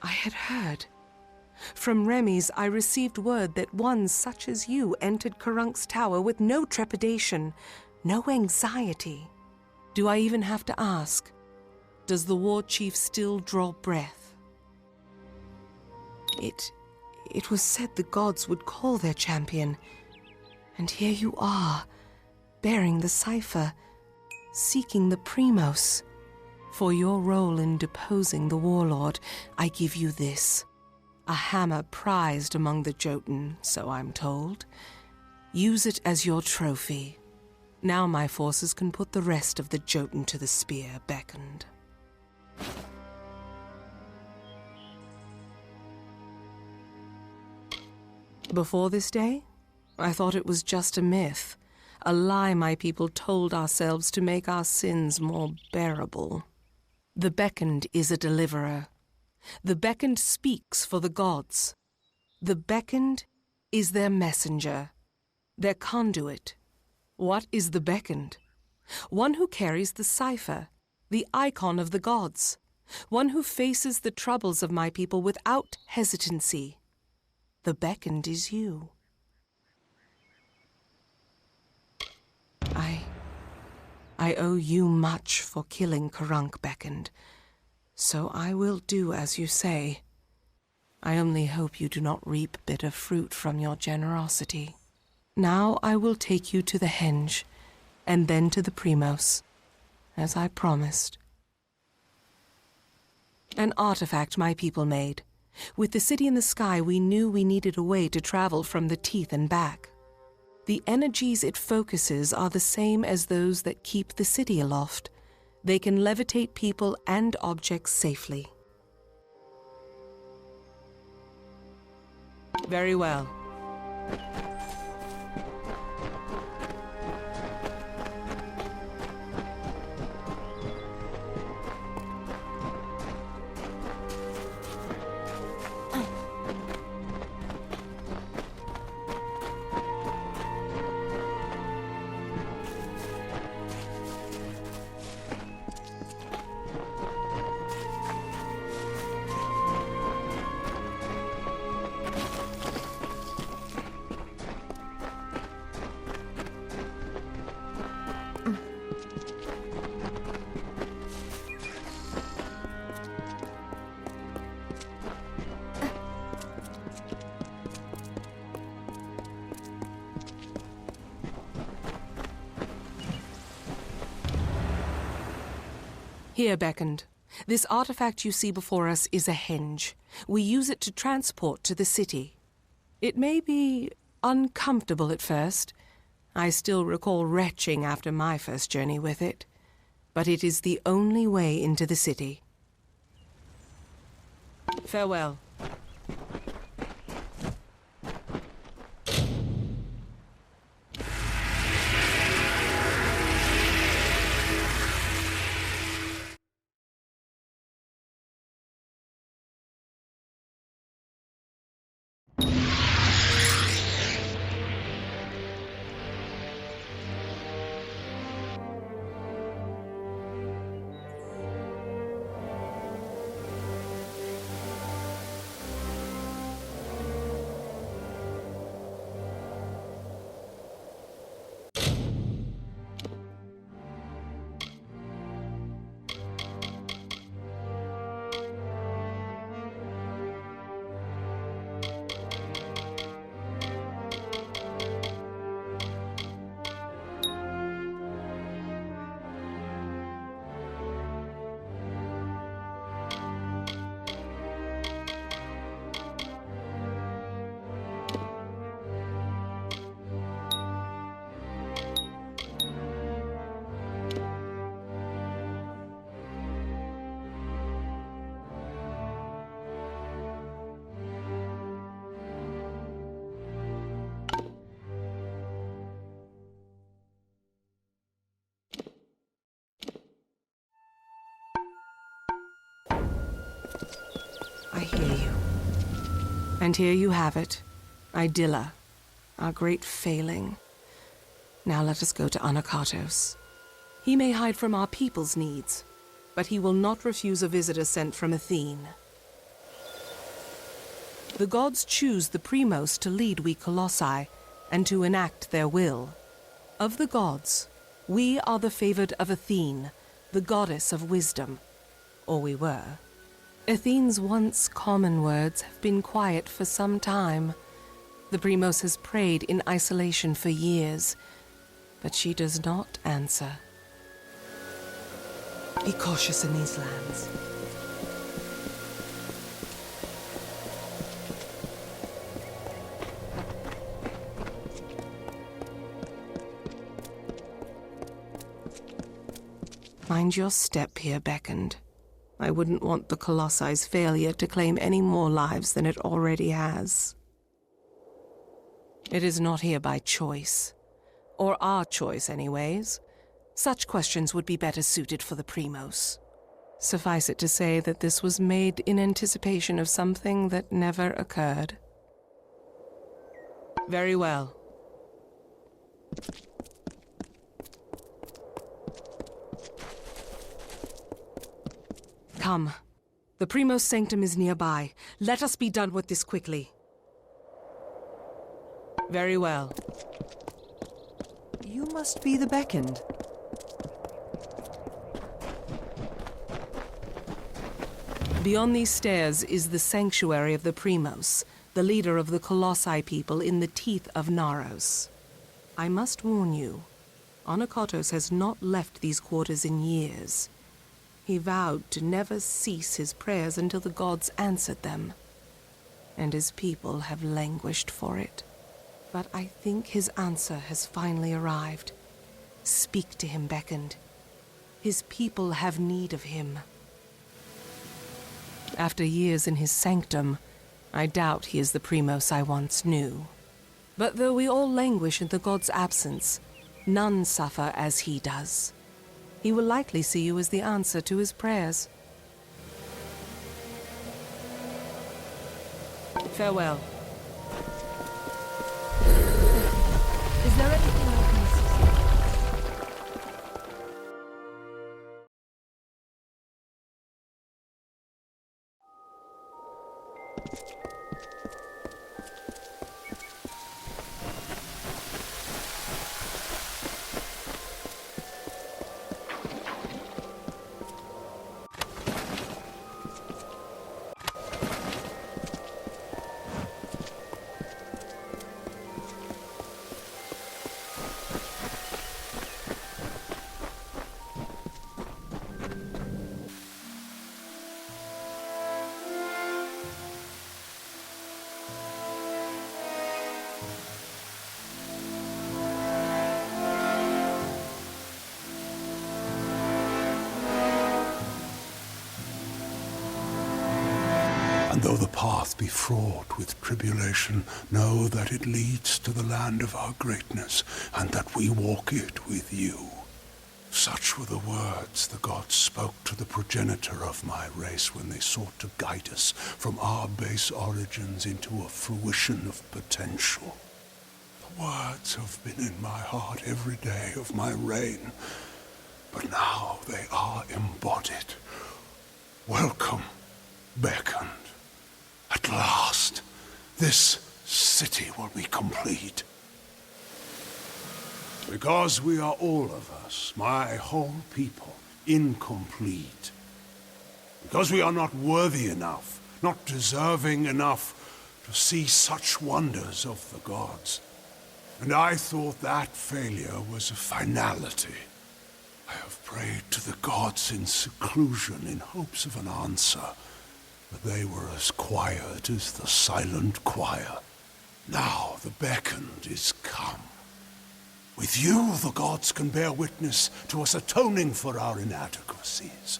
I had heard. From Remy's, I received word that one such as you entered Karunk's tower with no trepidation, no anxiety. Do I even have to ask? Does the war chief still draw breath? It was said the gods would call their champion, and here you are, bearing the cipher, seeking the Primos. For your role in deposing the warlord, I give you this. A hammer prized among the Jotun, so I'm told. Use it as your trophy. Now my forces can put the rest of the Jotun to the spear beckoned. Before this day, I thought it was just a myth, a lie my people told ourselves to make our sins more bearable. The beckoned is a deliverer. The beckoned speaks for the gods. The beckoned is their messenger, their conduit. What is the beckoned? One who carries the cipher, the icon of the gods. One who faces the troubles of my people without hesitancy. The beckoned is you. I owe you much for killing Karunk Beckoned, so I will do as you say. I only hope you do not reap bitter fruit from your generosity. Now I will take you to the henge, and then to the Primos, as I promised. An artifact my people made. With the city in the sky, we knew we needed a way to travel from the teeth and back. The energies it focuses are the same as those that keep the city aloft. They can levitate people and objects safely. Very well. Here, Beckoned. This artifact you see before us is a henge. We use it to transport to the city. It may be uncomfortable at first. I still recall retching after my first journey with it. But it is the only way into the city. Farewell. I hear you. And here you have it. Idylla, our great failing. Now let us go to Anakatos. He may hide from our people's needs, but he will not refuse a visitor sent from Athene. The gods choose the Primos to lead we Colossi and to enact their will. Of the gods, we are the favored of Athene, the goddess of wisdom. Or we were. Athene's once common words have been quiet for some time. The Primos has prayed in isolation for years, but she does not answer. Be cautious in these lands. Mind your step here, Beckoned. I wouldn't want the Colossi's failure to claim any more lives than it already has. It is not here by choice. Or our choice, anyways. Such questions would be better suited for the Primos. Suffice it to say that this was made in anticipation of something that never occurred. Very well. Come. The Primos Sanctum is nearby. Let us be done with this quickly. Very well. You must be the Beckoned. Beyond these stairs is the sanctuary of the Primos, the leader of the Colossi people in the teeth of Naros. I must warn you, Anakatos has not left these quarters in years. He vowed to never cease his prayers until the gods answered them, and his people have languished for it. But I think his answer has finally arrived. Speak to him, Beckoned. His people have need of him. After years in his sanctum, I doubt he is the Primos I once knew. But though we all languish in the god's absence, none suffer as he does. He will likely see you as the answer to his prayers. Farewell. Is there anything I can assist And though the path be fraught with tribulation, know that it leads to the land of our greatness, and that we walk it with you. Such were the words the gods spoke to the progenitor of my race when they sought to guide us from our base origins into a fruition of potential. The words have been in my heart every day of my reign, but now they are embodied. Welcome, Beckoned. At last, this city will be complete. Because we are all of us, my whole people, incomplete. Because we are not worthy enough, not deserving enough to see such wonders of the gods. And I thought that failure was a finality. I have prayed to the gods in seclusion in hopes of an answer, but they were as quiet as the silent choir. Now the Beckoned is come. With you, the gods can bear witness to us atoning for our inadequacies.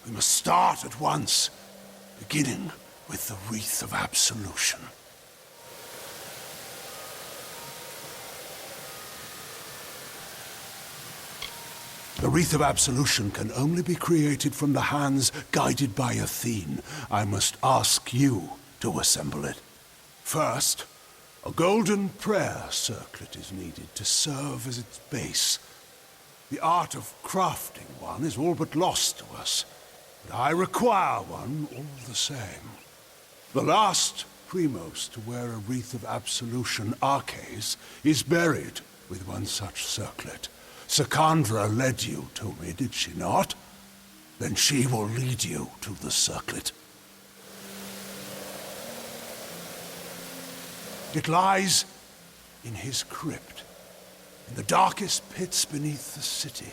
We must start at once, beginning with the wreath of absolution. The Wreath of Absolution can only be created from the hands guided by Athene. I must ask you to assemble it. First, a golden prayer circlet is needed to serve as its base. The art of crafting one is all but lost to us, but I require one all the same. The last Primos to wear a Wreath of Absolution Arcase is buried with one such circlet. Sakandra led you to me, did she not? Then she will lead you to the circlet. It lies in his crypt, in the darkest pits beneath the city.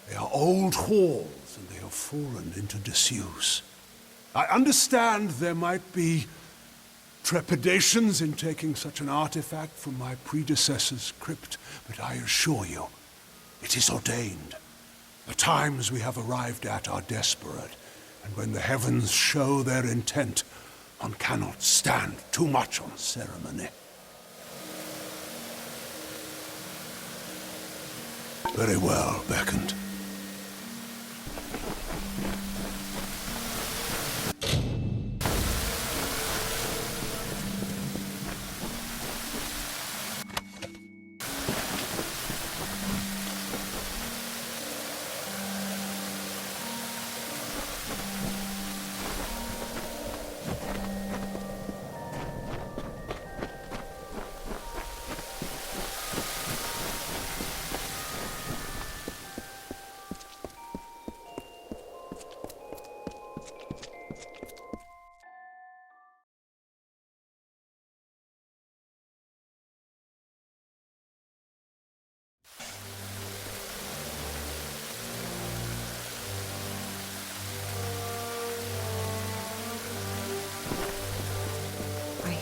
They are old halls, and they have fallen into disuse. I understand there might be trepidations in taking such an artifact from my predecessor's crypt, but I assure you, it is ordained. The times we have arrived at are desperate, and when the heavens show their intent, one cannot stand too much on ceremony. Very well, Beckoned.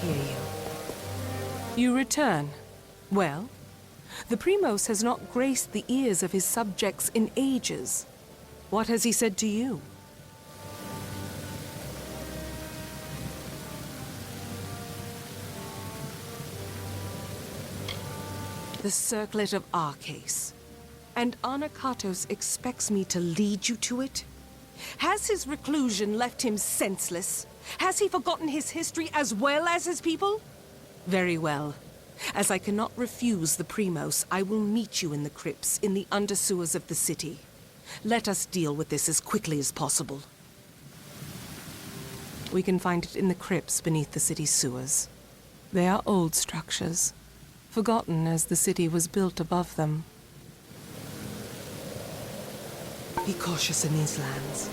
Hear you. You return. Well, the Primos has not graced the ears of his subjects in ages. What has he said to you? The Circlet of Arcase. And Anakatos expects me to lead you to it? Has his reclusion left him senseless? Has he forgotten his history as well as his people? Very well. As I cannot refuse the Primos, I will meet you in the crypts in the undersewers of the city. Let us deal with this as quickly as possible. We can find it in the crypts beneath the city's sewers. They are old structures, forgotten as the city was built above them. Be cautious in these lands.